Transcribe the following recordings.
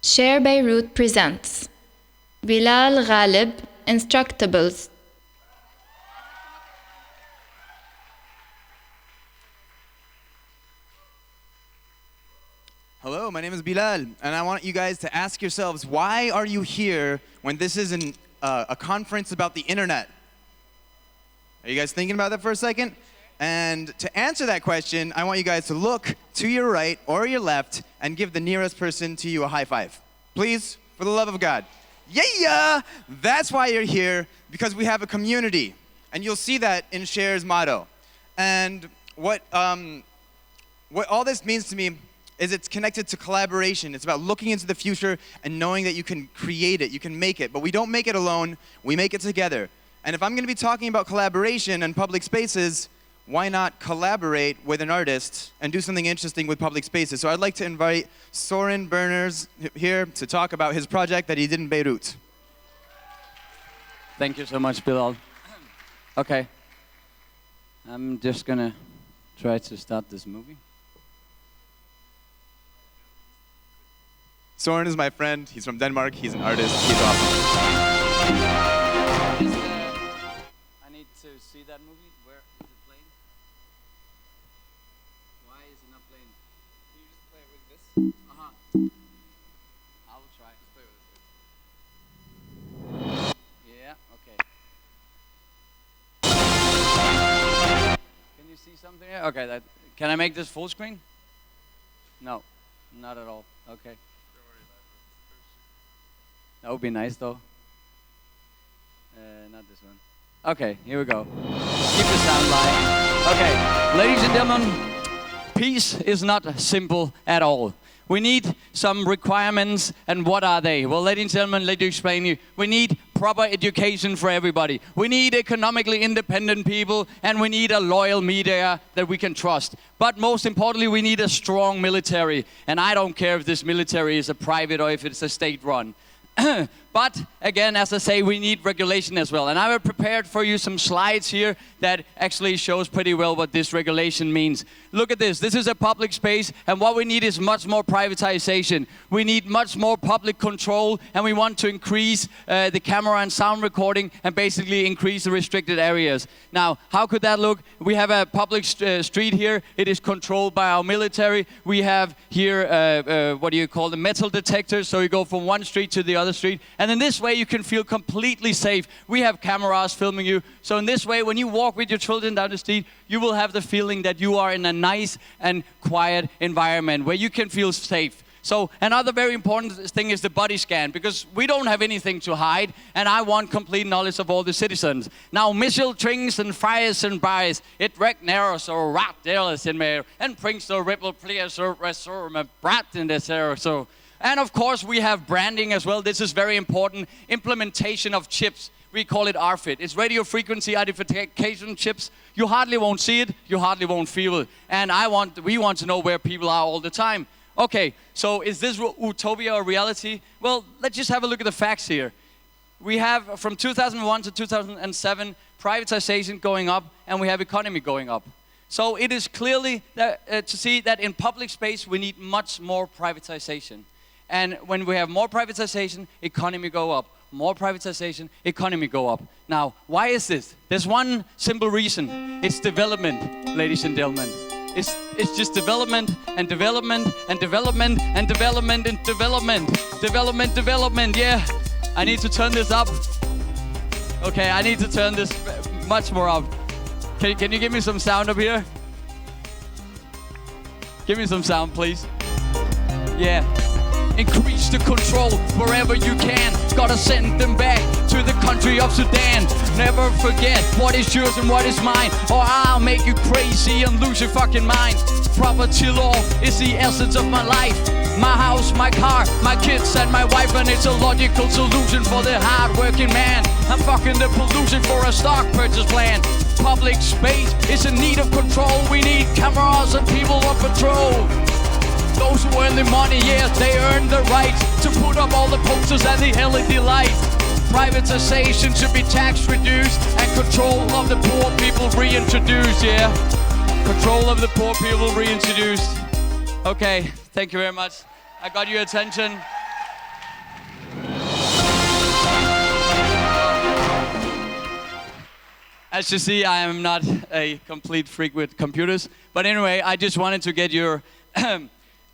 Share Beirut presents Bilal, Ghalib, Instructables. Hello, my name is Bilal, and I want you guys to ask yourselves, why are you here when this is a conference about the internet? Are you guys thinking about that for a second? And to answer that question, I want you guys to look to your right or your left and give the nearest person to you a high five. Please, for the love of God. Yeah! That's why you're here, because we have a community. And you'll see that in Share's motto. And what all this means to me is it's connected to collaboration. It's about looking into the future and knowing that you can create it, you can make it. But we don't make it alone, we make it together. And if I'm gonna be talking about collaboration and public spaces, why not collaborate with an artist and do something interesting with public spaces? So I'd like to invite Soren Berners here to talk about his project that he did in Beirut. Thank you so much, Bilal. Okay, I'm just gonna try to start this movie. Soren is my friend, he's from Denmark, he's an artist, he's awesome. I need to see that movie. Where is it playing? Why is it not playing? Can you just play it with this? I will try. Just play with this. Yeah, okay. Can you see something here? Okay, can I make this full screen? No, not at all. Okay. That would be nice though. Not this one. Okay, here we go. Keep the sound live. Okay, ladies and gentlemen, peace is not simple at all. We need some requirements, and what are they? Well, ladies and gentlemen, let me explain to you. We need proper education for everybody. We need economically independent people, and we need a loyal media that we can trust. But most importantly, we need a strong military. And I don't care if this military is a private or if it's a state-run. But again, as I say, we need regulation as well. And I have prepared for you some slides here that actually shows pretty well what this regulation means. Look at this. This is a public space, and what we need is much more privatization. We need much more public control, and we want to increase the camera and sound recording and basically increase the restricted areas. Now, how could that look? We have a public street here. It is controlled by our military. We have here, what do you call them, metal detectors. So you go from one street to the other street. And in this way, you can feel completely safe. We have cameras filming you. So in this way, when you walk with your children down the street, you will have the feeling that you are in a nice and quiet environment where you can feel safe. So another very important thing is the body scan, because we don't have anything to hide, and I want complete knowledge of all the citizens. Now, missile trings and fires and bars, it regneros or rat deles in mer, and prings the ripple players or resor brat in this area. So. And of course, we have branding as well. This is very important. Implementation of chips. We call it RFID. It's radio frequency identification chips. You hardly won't see it. You hardly won't feel it. And we want to know where people are all the time. Okay, so is this utopia or reality? Well, let's just have a look at the facts here. We have, from 2001 to 2007, privatization going up, and we have economy going up. So it is clearly to see that in public space, we need much more privatization. And when we have more privatization, economy go up. More privatization, economy go up. Now, why is this? There's one simple reason. It's development, ladies and gentlemen. It's just development and development and development and development and development. Development, yeah. I need to turn this up. Okay, I need to turn this much more up. Can you give me some sound up here? Give me some sound, please. Yeah. Increase the control wherever you can. Gotta send them back to the country of Sudan. Never forget what is yours and what is mine, or I'll make you crazy and lose your fucking mind. Property law is the essence of my life. My house, my car, my kids and my wife, and it's a logical solution for the hard-working man. I'm fucking the pollution for a stock purchase plan. Public space is in need of control. We need cameras and people on patrol. Those who earn the money, yeah, they earn the right to put up all the posters and the LED lights. Privatization should be tax reduced and control of the poor people reintroduced, yeah. Control of the poor people reintroduced. Okay, thank you very much. I got your attention. As you see, I am not a complete freak with computers. But anyway, I just wanted to get your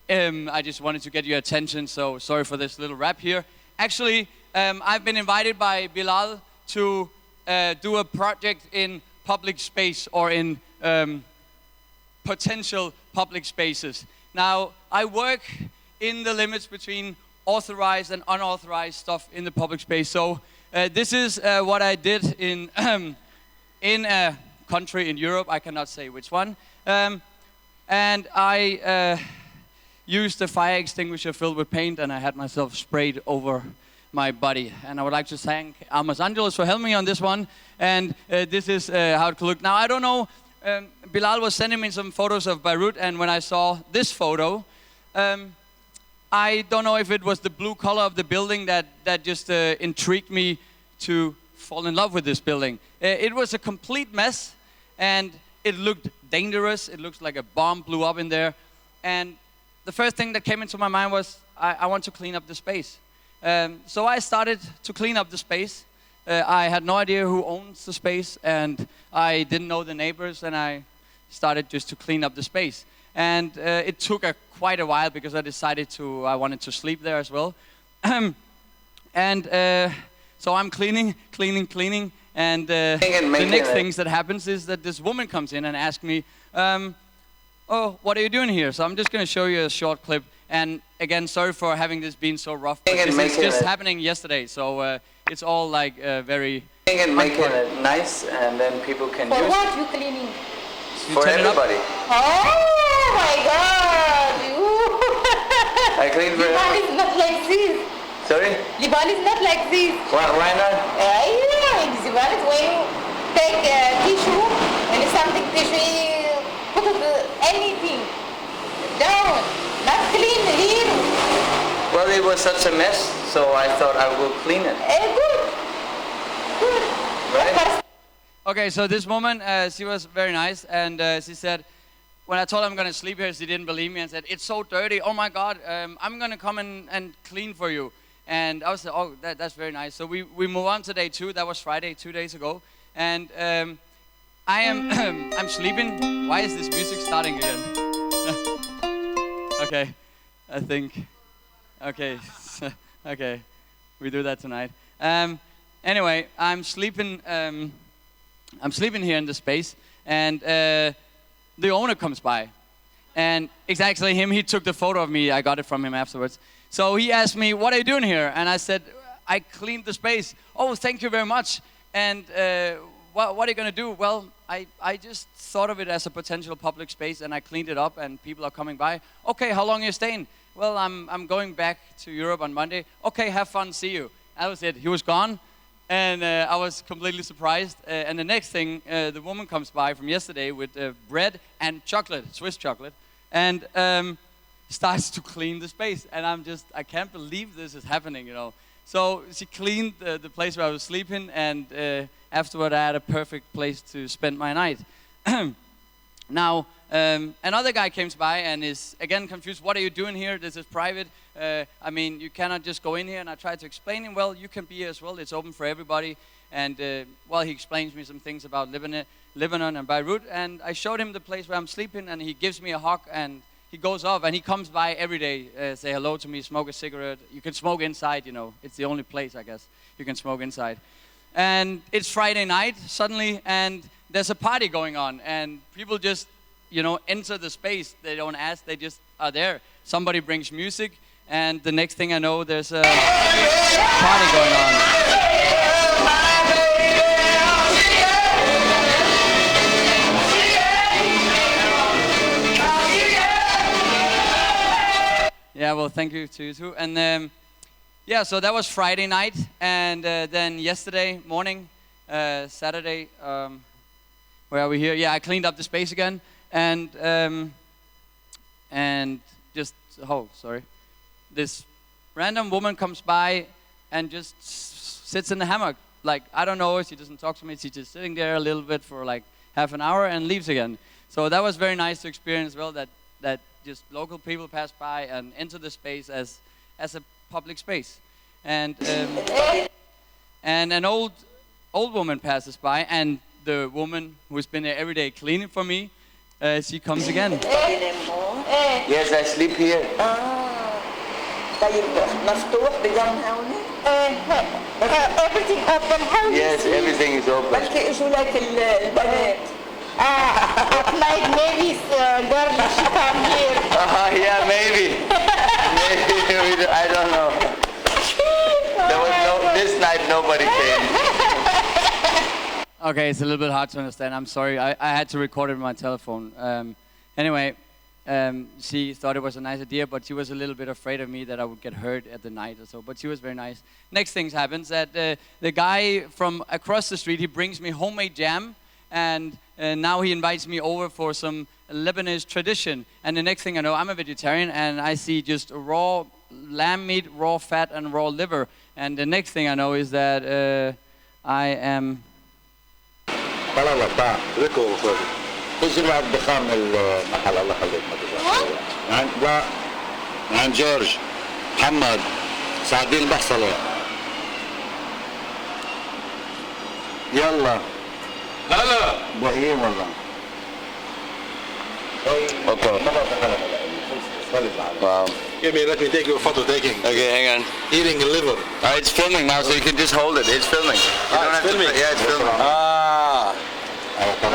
attention. So sorry for this little rap here. Actually, I've been invited by Bilal to do a project in public space or in potential public spaces. Now, I work in the limits between authorized and unauthorized stuff in the public space. So this is what I did in in a country in Europe. I cannot say which one. And I used a fire extinguisher filled with paint, and I had myself sprayed over my body. And I would like to thank Los Angeles for helping me on this one. And this is how it could look. Now, I don't know, Bilal was sending me some photos of Beirut, and when I saw this photo, I don't know if it was the blue color of the building that just intrigued me to fall in love with this building. It was a complete mess, and it looked dangerous. It looks like a bomb blew up in there. And the first thing that came into my mind was, I want to clean up the space. So I started to clean up the space. I had no idea who owns the space, and I didn't know the neighbors, and I started just to clean up the space. And it took quite a while because I wanted to sleep there as well. So I'm cleaning, and the next things that happens is that this woman comes in and asks me, oh, what are you doing here? So I'm just going to show you a short clip. And again, sorry for having this been so rough, but this is just happening yesterday, so it's all like very... And make it nice, and then people can use it. For what you cleaning? For everybody. Oh my God! I clean for Liban everybody. is not like this. Sorry? Liban is not like this. Why not? Yeah, in Liban is when you take tissue, and if something tissue, put anything down, not clean here. Well, it was such a mess, so I thought I will clean it. Good. Right? Okay, so this woman, she was very nice, and she said, when I told her I'm going to sleep here, she didn't believe me and said, it's so dirty, oh my God, I'm going to come and clean for you. And I was like, oh, that's very nice. So we move on to day 2, that was Friday, 2 days ago. And I'm sleeping. Why is this music starting again? Okay, I think, okay, okay, we do that tonight. Anyway, I'm sleeping here in the space, and the owner comes by, and it's actually him. He took the photo of me. I got it from him afterwards. So he asked me, what are you doing here? And I said, I cleaned the space. Oh, thank you very much. And what are you going to do? Well, I just thought of it as a potential public space, and I cleaned it up, and people are coming by. Okay, how long are you staying? Well, I'm going back to Europe on Monday. Okay, have fun, see you. That was it. He was gone. And I was completely surprised. And the next thing, the woman comes by from yesterday with bread and chocolate, Swiss chocolate, and starts to clean the space. And I can't believe this is happening, you know. So she cleaned the place where I was sleeping, and afterward I had a perfect place to spend my night. Now, another guy comes by and is again confused. What are you doing here? This is private. I mean, you cannot just go in here. And I tried to explain him, well, you can be here as well. It's open for everybody. And well, he explains me some things about Lebanon and Beirut. And I showed him the place where I'm sleeping, and he gives me a hug, and he goes off, and he comes by every day, say hello to me, smoke a cigarette. You can smoke inside, you know. It's the only place, I guess, you can smoke inside. And it's Friday night suddenly, and there's a party going on, and people just, you know, enter the space. They don't ask, they just are there. Somebody brings music, and the next thing I know, there's a party going on. Yeah, well, thank you to you too. And yeah, so that was Friday night, and then yesterday morning, Saturday, where are we here? Yeah, I cleaned up the space again, and just, oh, sorry. This random woman comes by and just sits in the hammock. Like, I don't know her, she doesn't talk to me, she's just sitting there a little bit for like half an hour and leaves again. So that was very nice to experience as well, that just local people pass by and enter the space as a public space. And an old woman passes by, and the woman who's been there every day cleaning for me, she comes again. Yes, I sleep here. طيب مفتوح بضم هوني؟ everything open how Yes, everything is open. بلكي اجوا لك البنات. At night maybe girl she come here. Yeah, maybe. Maybe, I don't know. There was this night nobody came. Okay, it's a little bit hard to understand. I'm sorry. I had to record it with my telephone. Anyway, she thought it was a nice idea, but she was a little bit afraid of me that I would get hurt at the night or so. But she was very nice. Next thing happens that the guy from across the street, he brings me homemade jam, and now he invites me over for some Lebanese tradition. And the next thing I know, I'm a vegetarian, and I see just raw lamb meat, raw fat, and raw liver. And the next thing I know is that I am... خلاص تعال ركوا وخذ خذ مع الدخان من المحل الله يخليك ما تزعل لا عن جورج محمد سعدين البحصلة يلا هلا بهيم والله اوكي Wow. Let me take you a photo taking. Okay, hang on. Eating a liver. It's filming now, so you can just hold it. It's filming. It's filming? Yeah, it's filming.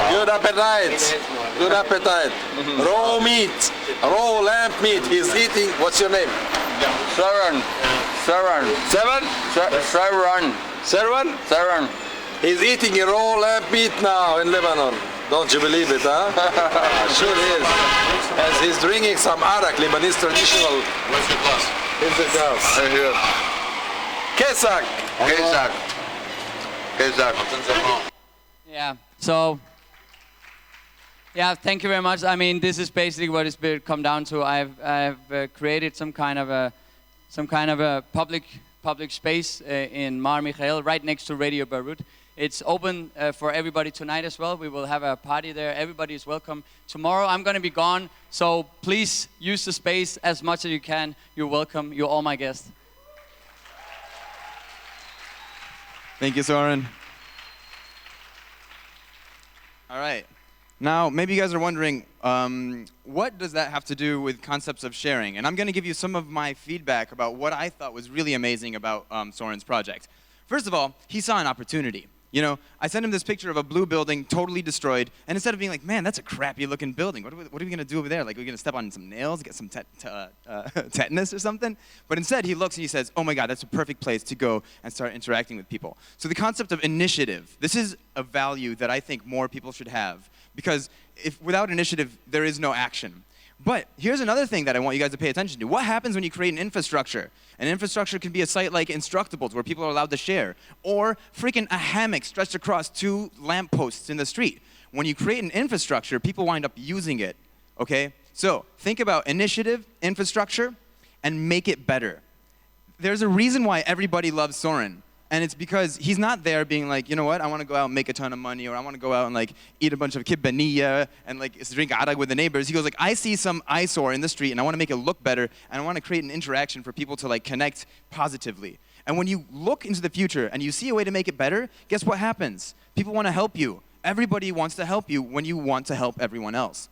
Good appetite. Good appetite. Raw meat. Raw lamb meat. He's eating. What's your name? Saran. Seven? Saran. Serwan? He's eating a raw lamb meat now in Lebanon. Don't you believe it, huh? Sure is. As he's drinking some arak, Lebanese traditional. Where's the glass? Here's the glass. Right here. Kesak. Kesak. Yeah, so... Yeah, thank you very much. I mean, this is basically what it's come down to. I've created some kind of a public space in Mar Michael, right next to Radio Beirut. It's open for everybody tonight as well. We will have a party there. Everybody is welcome. Tomorrow I'm going to be gone, so please use the space as much as you can. You're welcome. You're all my guests. Thank you, Soren. All right. Now, maybe you guys are wondering, what does that have to do with concepts of sharing? And I'm going to give you some of my feedback about what I thought was really amazing about Soren's project. First of all, he saw an opportunity. You know, I sent him this picture of a blue building, totally destroyed, and instead of being like, man, that's a crappy-looking building. What are we going to do over there? Like, are we going to step on some nails, get some tetanus or something? But instead, he looks and he says, oh my God, that's a perfect place to go and start interacting with people. So the concept of initiative, this is a value that I think more people should have, because without initiative, there is no action. But here's another thing that I want you guys to pay attention to. What happens when you create an infrastructure? An infrastructure can be a site like Instructables, where people are allowed to share, or freaking a hammock stretched across 2 lampposts in the street. When you create an infrastructure, people wind up using it, okay? So think about initiative, infrastructure, and make it better. There's a reason why everybody loves Soren. And it's because he's not there being like, you know what, I want to go out and make a ton of money, or I want to go out and like eat a bunch of kibbaniya and like drink arak with the neighbors. He goes like, I see some eyesore in the street and I want to make it look better, and I want to create an interaction for people to like connect positively. And when you look into the future and you see a way to make it better, guess what happens? People want to help you. Everybody wants to help you when you want to help everyone else.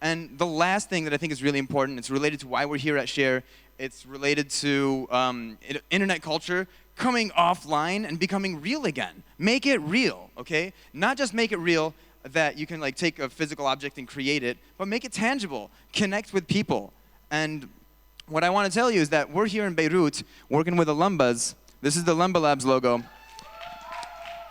And the last thing that I think is really important, it's related to why we're here at Share, it's related to internet culture coming offline and becoming real again. Make it real, okay? Not just make it real that you can like take a physical object and create it, but make it tangible. Connect with people. And what I want to tell you is that we're here in Beirut working with the Lumbas. This is the Lumba Labs logo.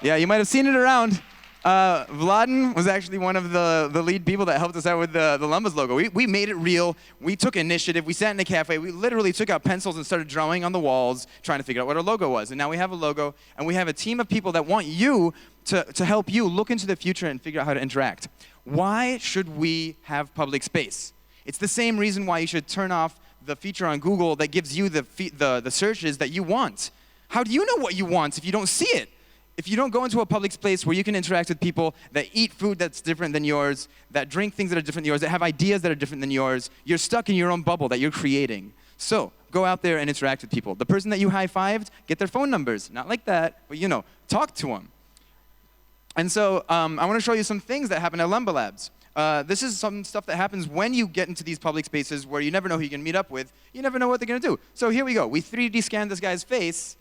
Yeah, you might have seen it around. Vladen was actually one of the lead people that helped us out with the Lumbas logo. We made it real. We took initiative. We sat in a cafe. We literally took out pencils and started drawing on the walls, trying to figure out what our logo was. And now we have a logo, and we have a team of people that want you to help you look into the future and figure out how to interact. Why should we have public space? It's the same reason why you should turn off the feature on Google that gives you the searches that you want. How do you know what you want if you don't see it? if you don't go into a public space where you can interact with people that eat food that's different than yours, that drink things that are different than yours, that have ideas that are different than yours, you're stuck in your own bubble that you're creating. So go out there and interact with people. The person that you high-fived, get their phone numbers. Not like that, but talk to them. And so I want to show you some things that happen at Lumba Labs. This is some stuff that happens when you get into these public spaces where you never know who you can meet up with. You never know what they're going to do. So here we go. We 3D scanned this guy's face,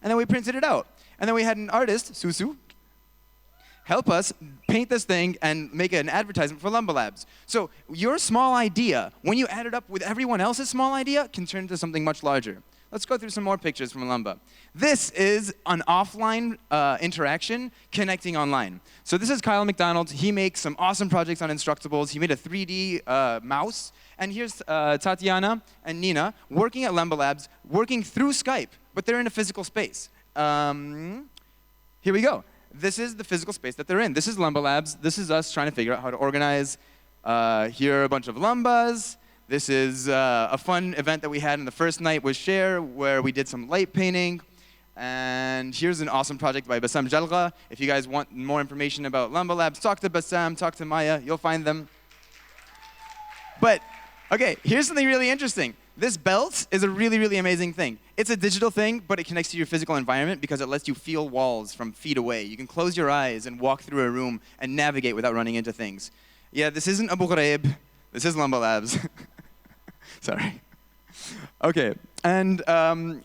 and then we printed it out. And then we had an artist, Susu, help us paint this thing and make an advertisement for Lumba Labs. So your small idea, when you add it up with everyone else's small idea, can turn into something much larger. Let's go through some more pictures from Lumba. This is an offline interaction connecting online. So this is Kyle McDonald. He makes some awesome projects on Instructables. He made a 3D mouse. And here's Tatiana and Nina working at Lumba Labs, working through Skype, but they're in a physical space. Here we go. This is the physical space that they're in. This is Lumba Labs. This is us trying to figure out how to organize. Here are a bunch of Lumbas. This is a fun event that we had in the first night with Share, where we did some light painting. And here's an awesome project by Bassam Jalga. If you guys want more information about Lumba Labs, talk to Bassam, talk to Maya. You'll find them. But, okay, here's something really interesting. This belt is a really, really amazing thing. It's a digital thing, but it connects to your physical environment because it lets you feel walls from feet away. You can close your eyes and walk through a room and navigate without running into things. Yeah, this isn't Abu Ghraib. This is Lumba Labs. Sorry. Okay, and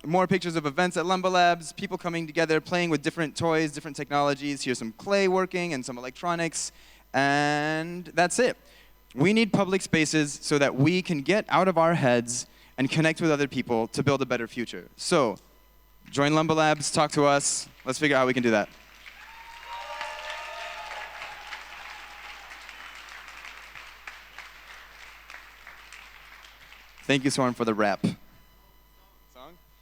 more pictures of events at Lumba Labs, people coming together, playing with different toys, different technologies. Here's some clay working and some electronics, and that's it. We need public spaces so that we can get out of our heads and connect with other people to build a better future. So, join Lumba Labs, talk to us. Let's figure out how we can do that. Thank you, Soren, for the rap.